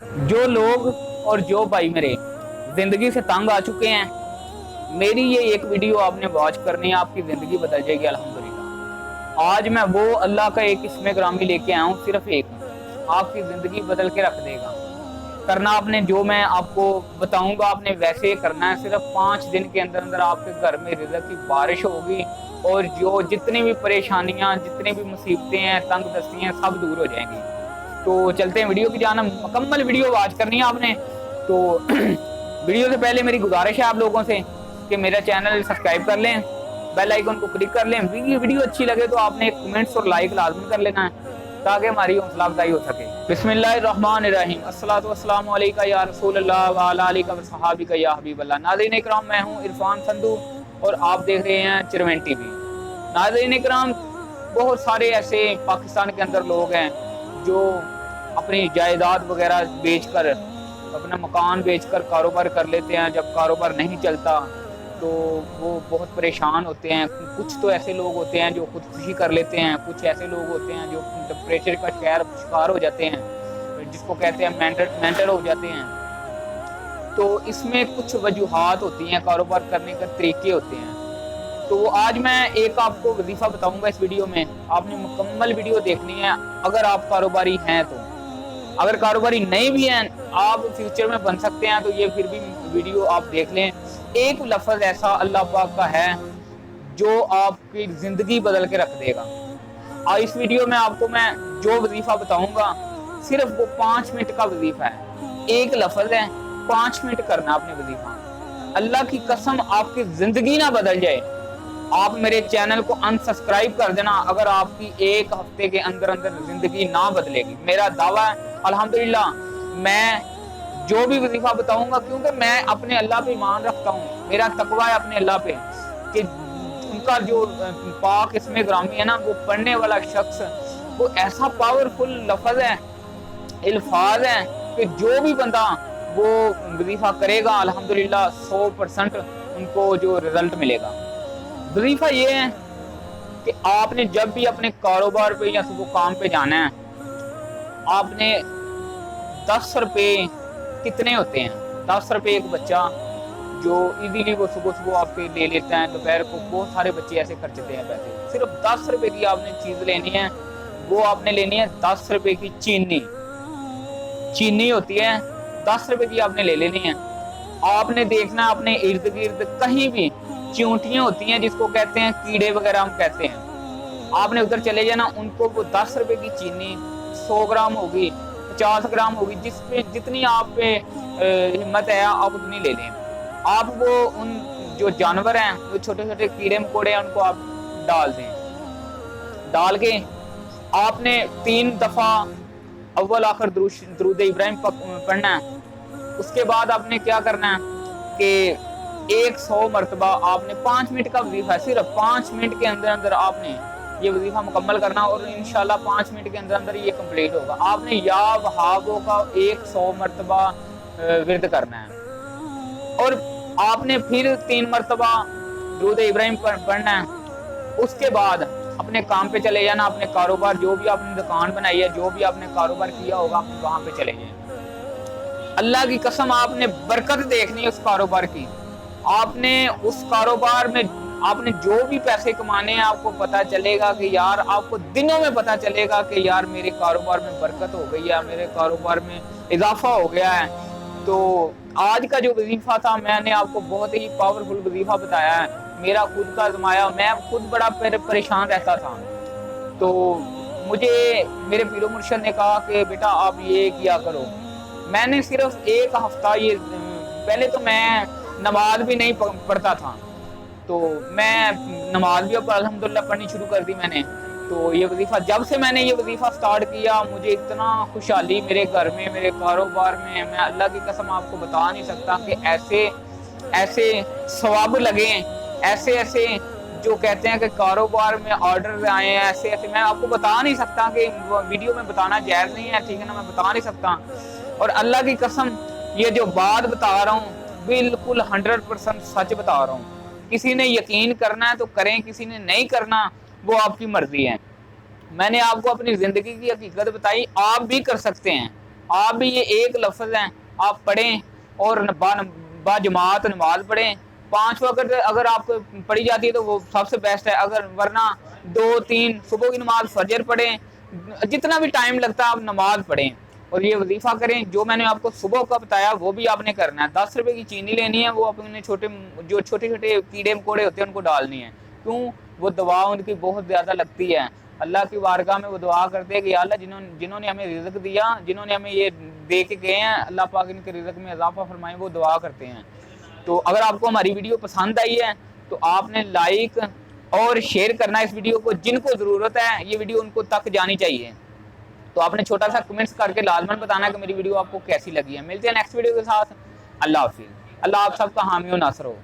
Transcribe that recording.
जो लोग और जो भाई मेरे ज़िंदगी से तंग आ चुके हैं, मेरी ये एक वीडियो आपने वॉच करनी है, आपकी ज़िंदगी बदल जाएगी अल्हम्दुलिल्लाह। आज मैं वो अल्लाह का एक इसमें ग्रामी लेके आया हूँ, सिर्फ एक, आपकी ज़िंदगी बदल के रख देगा। करना आपने जो मैं आपको बताऊंगा आपने वैसे करना है। सिर्फ 5 दिन के अंदर अंदर आपके घर में रिज़्क़ की बारिश होगी और जो जितनी भी परेशानियाँ, जितनी भी मुसीबतें हैं, तंग दस्ती हैं, सब दूर हो जाएंगी। तो चलते हैं वीडियो की जाना, मुकम्मल वीडियो वॉच करनी है आपने। तो वीडियो से पहले मेरी गुजारिश है आप लोगों से कि मेरा चैनल सब्सक्राइब कर लें, बेल आइकन को क्लिक कर लें। वीडियो अच्छी लगे तो आपने कमेंट्स और लाइक लाजमी कर लेना है ताकि हमारी हौसला अफजाई हो सके। बिस्मिल्लाहिर्रहमानिर्रहीम, अस्सलातु वस्सलामु अलैका या रसूलल्लाह व अला आलिका व सहाबिका या हबीबल्लाह। नाज़रीन इकराम, मैं हूँ इरफान संधू और आप देख रहे हैं चिरवेन टीवी। नाज़रीन इकराम, बहुत सारे ऐसे पाकिस्तान के अंदर लोग हैं जो अपनी जायदाद वगैरह बेचकर, अपना मकान बेचकर कारोबार कर लेते हैं। जब कारोबार नहीं चलता तो वो बहुत परेशान होते हैं। कुछ तो ऐसे लोग होते हैं जो खुदकुशी कर लेते हैं, कुछ ऐसे लोग होते हैं जो डिप्रेशन का शिकार हो जाते हैं, जिसको कहते हैं मेंटल हो जाते हैं। तो इसमें कुछ वजूहात होती हैं, कारोबार करने के तरीके होते हैं। तो आज मैं एक आपको वजीफ़ा बताऊंगा इस वीडियो में, आपने मुकम्मल वीडियो देखनी है अगर आप कारोबारी हैं तो। अगर कारोबारी नहीं भी हैं, आप फ्यूचर में बन सकते हैं, तो ये फिर भी वीडियो आप देख लें। एक लफ्ज़ ऐसा अल्लाह पाक का है जो आपकी ज़िंदगी बदल के रख देगा। और इस वीडियो में आपको मैं जो वजीफ़ा बताऊंगा सिर्फ वो 5 मिनट का वजीफ़ा है। एक लफ्ज़ है, 5 मिनट करना आपने वजीफ़ा। अल्लाह की कसम आपकी ज़िंदगी ना बदल जाए, आप मेरे चैनल को अनसब्सक्राइब कर देना अगर आपकी एक हफ्ते के अंदर अंदर ज़िंदगी ना बदलेगी। मेरा दावा है अल्हम्दुलिल्लाह, मैं जो भी वजीफा बताऊंगा, क्योंकि मैं अपने अल्लाह पे ईमान रखता हूँ, मेरा तकवा है अपने अल्लाह पे कि उनका जो पाक इसमें ग्रामी है ना, वो पढ़ने वाला शख्स वो ऐसा पावरफुल लफ्ज़ है, अल्फाज है कि जो भी बंदा वो वजीफा करेगा अल्हम्दुलिल्लाह 100% उनको जो रिजल्ट मिलेगा। वजीफा ये है कि आपने जब भी अपने कारोबार पे या सुबह काम पे जाना है, आपने 10 रुपये कितने होते हैं? 10 रुपये एक बच्चा जो इजीली वो सुबह सुबह आपके ले लेता है, दोपहर को बहुत सारे बच्चे ऐसे खर्चते हैं पैसे। सिर्फ 10 रुपये की आपने चीज़ लेनी है, वो आपने लेनी है 10 रुपये की चीनी। चीनी होती है 10 रुपये की, आपने ले लेनी है। आपने देखना अपने इर्द गिर्द कहीं भी चींटियाँ होती हैं, जिसको कहते हैं कीड़े वगैरह हम कहते हैं, आपने उधर चले जाना, उनको वो 10 रुपये की चीनी 100 ग्राम होगी, 50 ग्राम होगी, जिस पे जितनी आप पे हिम्मत है आप उतनी ले लें। आप वो उन जो जानवर हैं, जो छोटे छोटे कीड़े मकोड़े हैं, उनको आप डाल दें। डाल के आपने 3 दफ़ा अव्वल आखिर दुरूद इब्राहिम पढ़ना है। उसके बाद आपने क्या करना है कि 100 मरतबा आपने 5 मिनट का वजीफा है, सिर्फ 5 मिनट के अंदर अंदर आपने ये वजीफा मुकम्मल करना और इंशाल्लाह 5 मिनट के अंदर अंदर ये कंप्लीट होगा। आपने या वहाबों का 100 मरतबा विर्द करना है और आपने फिर 3 मरतबा दुरूद इब्राहिम पढ़ना है। उसके बाद अपने काम पे चले जाना, अपने कारोबार, जो भी आपने दुकान बनाई है, जो भी आपने कारोबार किया होगा, आपने वहां पे चले जाए। अल्लाह की कसम आपने बरकत देखनी है उस कारोबार की। आपने उस कारोबार में आपने जो भी पैसे कमाने हैं, आपको पता चलेगा कि यार, आपको दिनों में पता चलेगा कि यार मेरे कारोबार में बरकत हो गई है, मेरे कारोबार में इजाफा हो गया है। तो आज का जो वजीफा था, मैंने आपको बहुत ही पावरफुल वजीफा बताया है, मेरा खुद का आजमाया। मैं खुद बड़ा परेशान रहता था, तो मुझे मेरे पीरो मुर्शद ने कहा कि बेटा आप ये किया करो। मैंने सिर्फ एक हफ्ता ये, पहले तो मैं नमाज भी नहीं पढ़ता था, तो मैं नमाज भी अब अल्हम्दुलिल्लाह पढ़नी शुरू कर दी मैंने। तो ये वजीफा, जब से मैंने ये वजीफा स्टार्ट किया, मुझे इतना खुशहाली मेरे घर में, मेरे कारोबार में, मैं अल्लाह की कसम आपको बता नहीं सकता कि ऐसे ऐसे सवाब लगे, ऐसे ऐसे जो कहते हैं कि कारोबार में ऑर्डर आए हैं, ऐसे ऐसे मैं आपको बता नहीं सकता, कि वीडियो में बताना जायज़ नहीं है, ठीक है ना, मैं बता नहीं सकता। और अल्लाह की कसम ये जो बात बता रहा हूँ बिल्कुल 100% सच बता रहा हूँ। किसी ने यकीन करना है तो करें, किसी ने नहीं करना वो आपकी मर्जी है। मैंने आपको अपनी ज़िंदगी की हकीकत बताई, आप भी कर सकते हैं। آپ بھی یہ ایک لفظ ہیں آپ پڑھیں اور باجماعت نماز پڑھیں. 5 وقت اگر آپ کو پڑھی جاتی ہے تو وہ سب سے بیسٹ ہے, اگر ورنہ 2-3 صبح کی نماز, فجر پڑھیں, جتنا بھی ٹائم لگتا ہے آپ نماز پڑھیں اور یہ وظیفہ کریں. جو میں نے آپ کو صبح کا بتایا وہ بھی آپ نے کرنا ہے. 10 روپے کی چینی لینی ہے, وہ اپنے چھوٹے چھوٹے کیڑے مکوڑے ہوتے ہیں ان کو ڈالنی ہے. کیوں؟ وہ دعا ان کی بہت زیادہ لگتی ہے. اللہ کی بارگاہ میں وہ دعا کرتے ہیں کہ یا اللہ جنہوں نے ہمیں رزق دیا, جنہوں نے ہمیں یہ دے کے گئے ہیں, اللہ پاک ان کے رزق میں اضافہ فرمائیں, وہ دعا کرتے ہیں. تو اگر آپ کو ہماری ویڈیو پسند آئی ہے تو آپ نے لائک اور شیئر کرنا ہے اس ویڈیو کو. جن کو ضرورت ہے یہ ویڈیو ان کو تک جانی چاہیے. تو آپ نے چھوٹا سا کمنٹس کر کے لازمن بتانا ہے کہ میری ویڈیو آپ کو کیسی لگی ہے. ملتے ہیں نیکسٹ ویڈیو کے ساتھ. اللہ حافظ. اللہ آپ سب کا حامی و ناصر ہو.